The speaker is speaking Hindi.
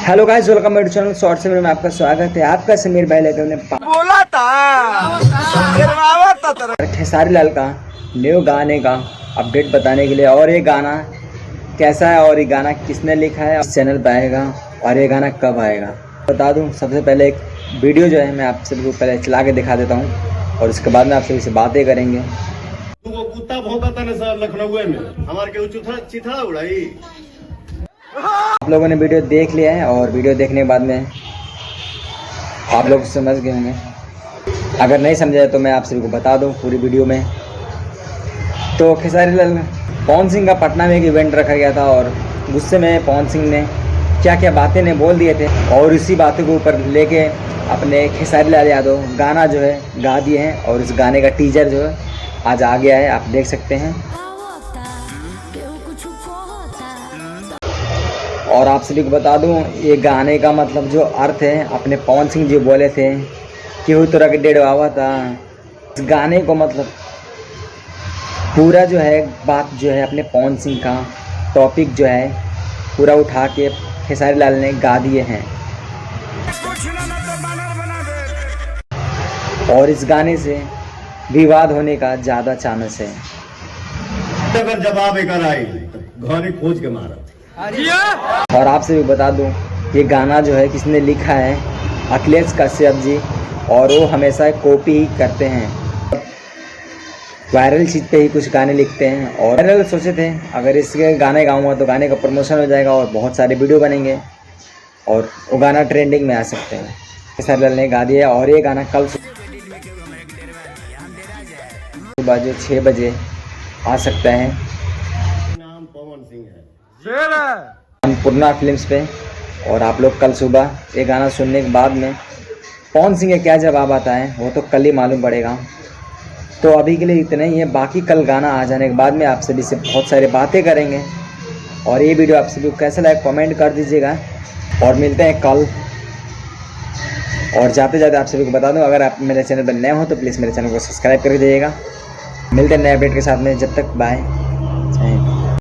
हेलो गाइस, वेलकम मेरे चैनल शॉर्ट से में आपका स्वागत है। आपका समीर भाई लेकर हमने बोला था खेसारी लाल का न्यू गाने का अपडेट बताने के लिए, और ये गाना कैसा है और ये गाना किसने लिखा है, इस चैनल पे आएगा और ये गाना कब आएगा बता दूं। सबसे पहले एक वीडियो जो है मैं आप सबको पहले चला के दिखा देता हूं और उसके बाद में आप सभी से बातें करेंगे। वो कुत्ता भौंका था ना सर लखनऊ में, हमारे के चिथड़ा उड़ाई। आप लोगों ने वीडियो देख लिया है और वीडियो देखने के बाद में आप लोग समझ गए होंगे। अगर नहीं समझा तो मैं आप सभी को बता दूं पूरी वीडियो में। तो खेसारी लाल पवन सिंह का पटना में एक इवेंट रखा गया था और गुस्से में पवन सिंह ने क्या क्या बातें ने बोल दिए थे और इसी बातों को ऊपर लेके अपने खेसारी लाल यादव गाना जो है गा दिए हैं और इस गाने का टीजर जो है आज आ गया है, आप देख सकते हैं। और आप सभी को बता दूं ये गाने का मतलब जो अर्थ है अपने पवन सिंह जी बोले थे कि वो तो रख डेढ़ आवा था। इस गाने को मतलब पूरा जो है बात जो है अपने पवन सिंह का टॉपिक जो है पूरा उठा के खेसारी लाल ने गा दिए हैं। और इस गाने से विवाद होने का ज़्यादा चांस है। अगर जवाब एक आई तो घरे खोज के मारा। और आपसे भी बता दूं ये गाना जो है किसने लिखा है, अखिलेश कश्यप जी, और वो हमेशा कॉपी ही करते हैं, वायरल चीज़ पे ही कुछ गाने लिखते हैं। और वायरल सोचे थे अगर इसके गाने गाऊंगा तो गाने का प्रमोशन हो जाएगा और बहुत सारे वीडियो बनेंगे और वो गाना ट्रेंडिंग में आ सकते हैं। खेसारी लाल ने गा दिया और ये गाना कल सुबह जो 6 बजे आ सकता है नाम पवन सिंह है, अन्नपूर्णा फिल्म्स पे। और आप लोग कल सुबह ये गाना सुनने के बाद में पवन सिंह का क्या जवाब आता है वो तो कल ही मालूम पड़ेगा। तो अभी के लिए इतना ही है, बाकी कल गाना आ जाने के बाद में आप सभी से बहुत सारी बातें करेंगे। और ये वीडियो आप सभी को कैसा लगा कमेंट कर दीजिएगा और मिलते हैं कल। और जाते जाते आप सभी को बता दूं अगर आप मेरे चैनल पर नए हो तो प्लीज़ मेरे चैनल को सब्सक्राइब कर दीजिएगा। मिलते हैं नए अपडेट के साथ में, जब तक बाय।